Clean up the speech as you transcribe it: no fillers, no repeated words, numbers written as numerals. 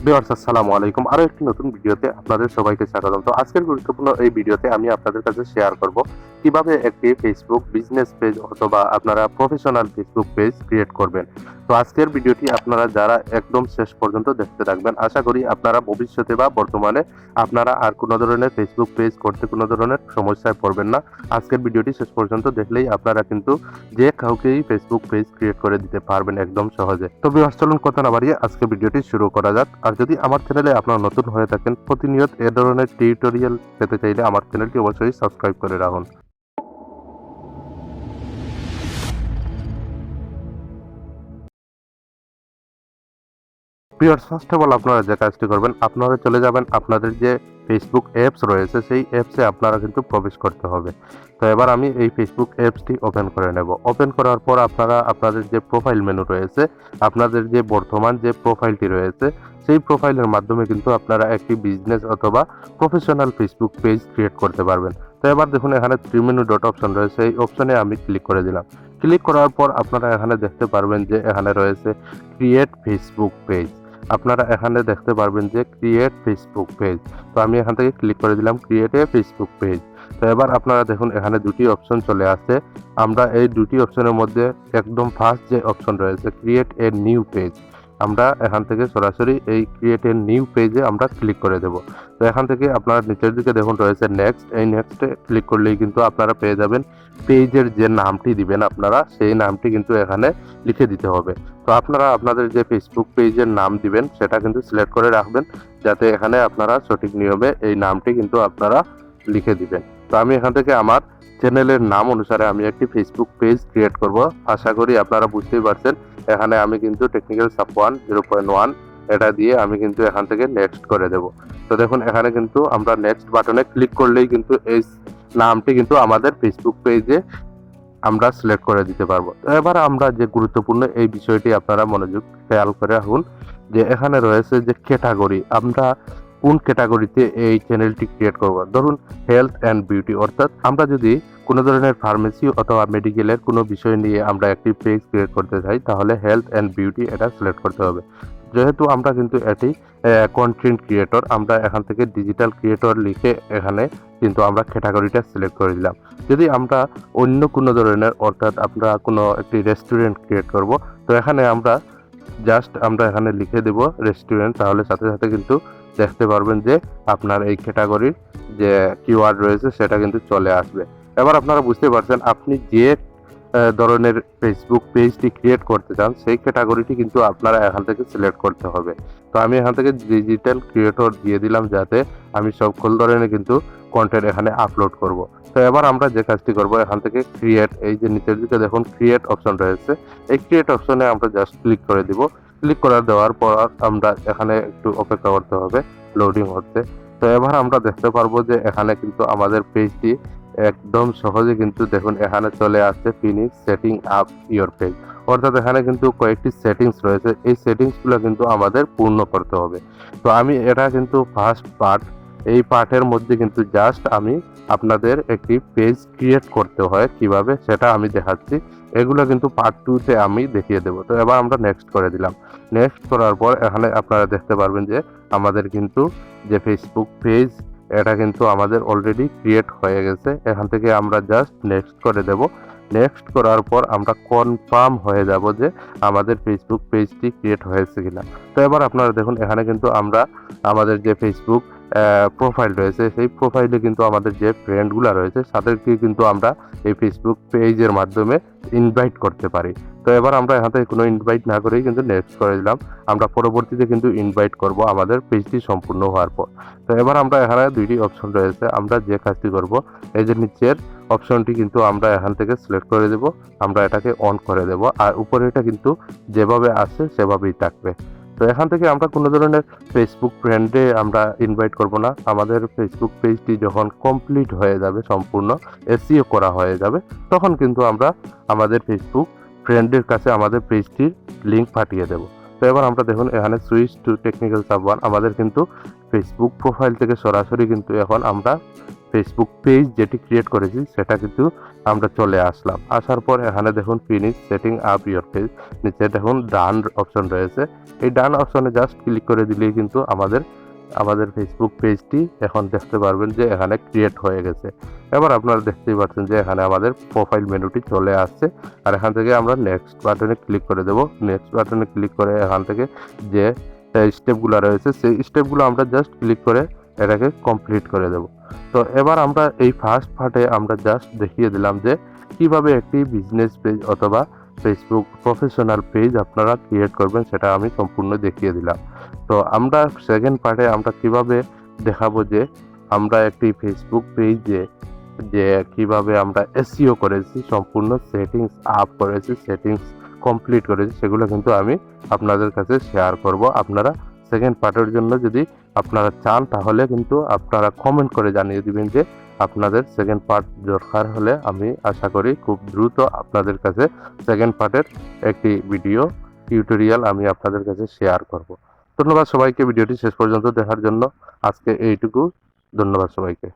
Viewers আসসালামু আলাইকুম। আরো একটি নতুন ভিডিওতে আপনাদের সবাইকে স্বাগতম। তো আজকের গুরুত্বপূর্ণ এই ভিডিওতে আমি আপনাদের কাছে শেয়ার করব কিভাবে একটি ফেসবুক বিজনেস পেজ অথবা আপনারা প্রফেশনাল ফেসবুক পেজ ক্রিয়েট করবেন। তো আজকের ভিডিওটি আপনারা যারা একদম শেষ পর্যন্ত দেখতে থাকবেন, আশা করি আপনারা ভবিষ্যতে বা বর্তমানে আপনারা আর কোনো ধরনের ফেসবুক পেজ করতে কোনো ধরনের সমস্যায় পড়বেন না। আজকের ভিডিওটি শেষ পর্যন্ত দেখলেই আপনারা কিন্তু যে কাউকেই ফেসবুক পেজ ক্রিয়েট করে দিতে পারবেন একদম সহজে। তো ভিউয়ার্স চলুন কথা না বাড়িয়ে আজকে ভিডিওটি শুরু করা যাক। আর যদি আমার চ্যানেলে আপনারা নতুন হয়ে থাকেন, প্রতিনিয়ত এ ধরনের টিউটোরিয়াল পেতে চাইলে আমার চ্যানেলটি অবশ্যই সাবস্ক্রাইব করে রাখুন। ভিউয়ার্স ফার্স্ট অফ অল আপনারা যে কাজটি করবেন, আপনারা চলে যাবেন আপনাদের যে ফেসবুক অ্যাপস রয়েছে সেই অ্যাপসে আপনারা কিন্তু প্রবেশ করতে হবে। তো এবার আমি এই ফেসবুক অ্যাপসটি ওপেন করে নেব। ওপেন করার পর আপনারা আপনাদের যে প্রোফাইল মেনু রয়েছে, আপনাদের যে বর্তমান যে প্রোফাইলটি রয়েছে সেই প্রোফাইলের মাধ্যমে কিন্তু আপনারা একটি বিজনেস অথবা প্রফেশনাল ফেসবুক পেজ ক্রিয়েট করতে পারবেন। তো এবার দেখুন এখানে 3 মেনু ডট অপশন রয়েছে, এই অপশনে আমি ক্লিক করে দিলাম। ক্লিক করার পর আপনারা এখানে দেখতে পারবেন যে এখানে রয়েছে ক্রিয়েট ফেসবুক পেজ। আপনারা এখানে দেখতে পারবেন যে ক্রিয়েট ফেসবুক পেজ। তো আমি এখান থেকে ক্লিক করে দিলাম ক্রিয়েট এ ফেসবুক পেজ। তো এবার আপনারা দেখুন এখানে দুটি অপশন চলে আসছে। আমরা এই দুটি অপশনের মধ্যে একদম ফার্স্ট যে অপশন রয়েছে ক্রিয়েট এ নিউ পেজ, আমরা এখান থেকে সরাসরি এই ক্রিয়েট এ নিউ পেজে আমরা ক্লিক করে দেব। তো এখান থেকে আপনারা নিচের দিকে দেখুন রয়েছে নেক্সট, এই নেক্সটে ক্লিক করলেই কিন্তু আপনারা পেয়ে যাবেন পেজের যে নামটি দিবেন আপনারা সেই নামটি কিন্তু এখানে লিখে দিতে হবে। তো আপনারা আপনাদের যে ফেসবুক পেজের নাম দিবেন সেটা কিন্তু সিলেক্ট করে রাখবেন, যাতে এখানে আপনারা সঠিক নিয়মে এই নামটি কিন্তু আপনারা লিখে দিবেন। তো আমি এখান থেকে আমার চ্যানেলের নাম অনুসারে আমি একটি ফেসবুক পেজ ক্রিয়েট করব। আশা করি আপনারা বুঝতেই পারছেন। এখানে আমি কিন্তু টেকনিক্যাল সাপোর্ট 0.1 এটা দিয়ে আমি কিন্তু এখান থেকে নেক্সট করে দেব। তো দেখুন এখানে কিন্তু আমরা নেক্সট বাটনে ক্লিক করলেই কিন্তু এই নামটি কিন্তু আমাদের ফেসবুক পেজে আমরা সিলেক্ট করে দিতে পারবো। তো এবার আমরা যে গুরুত্বপূর্ণ এই বিষয়টি আপনারা মনোযোগ খেয়াল করে রাখুন যে এখানে রয়েছে যে ক্যাটাগরি, আমরা কোন ক্যাটাগরিতে এই চ্যানেলটি ক্রিয়েট করব। ধরুন হেলথ অ্যান্ড বিউটি, অর্থাৎ আমরা যদি কোনো ধরনের ফার্মেসি অথবা মেডিকেলের কোনো বিষয় নিয়ে আমরা একটি পেজ ক্রিয়েট করতে চাই, তাহলে হেলথ অ্যান্ড বিউটি এটা সিলেক্ট করতে হবে। যেহেতু আমরা কিন্তু এটি কন্টেন্ট ক্রিয়েটর, আমরা এখান থেকে ডিজিটাল ক্রিয়েটর লিখে এখানে কিন্তু আমরা ক্যাটাগরিটা সিলেক্ট করে দিলাম। যদি আমরা অন্য কোনো ধরনের, অর্থাৎ আমরা কোনো একটি রেস্টুরেন্ট ক্রিয়েট করব, তো এখানে আমরা জাস্ট আমরা এখানে লিখে দেব রেস্টুরেন্ট, তাহলে সাথে সাথে কিন্তু দেখতে পারবেন যে আপনার এই ক্যাটাগরির যে কিওয়ার্ড রয়েছে সেটা কিন্তু চলে আসবে। এবার আপনারা বুঝতে পারছেন আপনি যে ধরনের ফেসবুক পেজটি ক্রিয়েট করতে চান সেই ক্যাটাগরিটি কিন্তু আপনারা এখান থেকে সিলেক্ট করতে হবে। তো আমি এখান থেকে ডিজিটাল ক্রিয়েটর দিয়ে দিলাম, যাতে আমি সকল ধরনের কিন্তু কন্টেন্ট এখানে আপলোড করব। তো এবার আমরা যে কাজটি করব, এখান থেকে ক্রিয়েট, এই যে নিচের দিকে দেখুন ক্রিয়েট অপশন রয়েছে, এই ক্রিয়েট অপশনে আমরা জাস্ট ক্লিক করে দিব। ক্লিক করে দেওয়ার পর আমরা এখানে একটু অপেক্ষা করতে হবে লোডিং হতে। তো এবার আমরা দেখতে পারবো যে এখানে কিন্তু আমাদের পেজটি একদম সহজে কিন্তু দেখুন এখানে চলে আসছে finish setting up your page, অর্থাৎ এখানে কিন্তু কয়েকটি সেটিংস রয়েছে, এই সেটিংসগুলো কিন্তু আমাদের পূর্ণ করতে হবে। তো আমি এটা কিন্তু ফার্স্ট পার্ট, এই পার্টের মধ্যে কিন্তু জাস্ট আমি আপনাদের একটি পেজ ক্রিয়েট করতে হয় কিভাবে সেটা আমি দেখাচ্ছি। এগুলো কিন্তু পার্ট 2তে আমি দেখিয়ে দেবো। তো এবার আমরা নেক্সট করে দিলাম। নেক্সট করার পর এখানে আপনারা দেখতে পারবেন যে আমাদের কিন্তু যে ফেসবুক পেজ এটা কিন্তু আমাদের অলরেডি ক্রিয়েট হয়ে গেছে। এখান থেকে আমরা জাস্ট নেক্সট করে দেব। নেক্সট করার পর আমরা কনফার্ম হয়ে যাব যে আমাদের ফেসবুক পেজটি ক্রিয়েট হয়েছে কিনা। তো এবার আপনারা দেখুন এখানে কিন্তু আমরা আমাদের যে ফেসবুক প্রোফাইল রয়েছে সেই প্রোফাইলে কিন্তু আমাদের যে ফ্রেন্ডগুলো রয়েছে তাদেরকে কিন্তু আমরা এই ফেসবুক পেজের মাধ্যমে ইনভাইট করতে পারি। তো এবার আমরা এখান থেকে কোনো ইনভাইট না করেই কিন্তু নেক্সট করে দিলাম। আমরা পরবর্তীতে কিন্তু ইনভাইট করব আমাদের পেজটি সম্পূর্ণ হওয়ার পর। তো এবার আমরা এখানে দুইটি অপশন রয়েছে, আমরা যে কাজটি করব, এই যে নিচের অপশনটি কিন্তু আমরা এখান থেকে সিলেক্ট করে দেব, আমরা এটাকে অন করে দেব, আর উপরে এটা কিন্তু যেভাবে আছে সেভাবেই থাকবে। তো এখান থেকে আমরা কোনো ধরনের ফেসবুক ফ্রেন্ডে আমরা ইনভাইট করব না। আমাদের ফেসবুক পেজটি যখন কমপ্লিট হয়ে যাবে, সম্পূর্ণ এসইও করা হয়ে যাবে, তখন কিন্তু আমরা আমাদের ফেসবুক ফ্রেন্ডের কাছে আমাদের পেজটির লিঙ্ক পাঠিয়ে দেব। তো এবার আমরা দেখুন এখানে সুইচ টু টেকনিক্যাল সাব 1 আমাদের কিন্তু ফেসবুক প্রোফাইল থেকে সরাসরি কিন্তু এখন আমরা ফেসবুক পেজ যেটি ক্রিয়েট করেছি সেটা কিন্তু আমরা চলে আসলাম। আসার পর এখানে দেখুন finish setting up your page, নিচে দেখুন ডান অপশন রয়েছে। এই ডান অপশনে জাস্ট ক্লিক করে দিলেই কিন্তু আমাদের ফেসবুক পেজটি এখন দেখতে পারবেন যে এখানে ক্রিয়েট হয়ে গেছে। এবার আপনারা দেখতেই পাচ্ছেন যে এখানে আমাদের প্রোফাইল মেনুটি চলে আসছে। আর এখান থেকে আমরা নেক্সট বাটনে ক্লিক করে দেব। নেক্সট বাটনে ক্লিক করে এখান থেকে যে স্টেপগুলো রয়েছে সেই স্টেপগুলো আমরা জাস্ট ক্লিক করে এটাকে কমপ্লিট করে দেব। তো এবার আমরা এই ফার্স্ট পার্টে আমরা জাস্ট দেখিয়ে দিলাম যে কিভাবে একটি বিজনেস পেজ অথবা ফেসবুক প্রফেশনাল পেজ আপনারা ক্রিয়েট করবেন, সেটা আমি সম্পূর্ণ দেখিয়ে দিলাম। তো আমরা সেকেন্ড পার্টে আমরা কিভাবে দেখাবো যে আমরা একটি ফেসবুক পেজে যে কিভাবে আমরা এসইও করেছি, সম্পূর্ণ সেটিংস আপ করেছি, সেটিংস কমপ্লিট করেছি, সেগুলো কিন্তু আমি আপনাদের কাছে শেয়ার করব। আপনারা সেকেন্ড পার্টের জন্য যদি আপনারা চান তাহলে কিন্তু আপনারা কমেন্ট করে জানিয়ে দিবেন যে আপনাদের সেকেন্ড পার্ট দরকার হলে আমি আশা করি খুব দ্রুত আপনাদের কাছে সেকেন্ড পার্টের একটি ভিডিও টিউটোরিয়াল আমি আপনাদের কাছে শেয়ার করব। ধন্যবাদ সবাইকে ভিডিওটি শেষ পর্যন্ত দেখার জন্য। আজকে এইটুকু, ধন্যবাদ সবাইকে।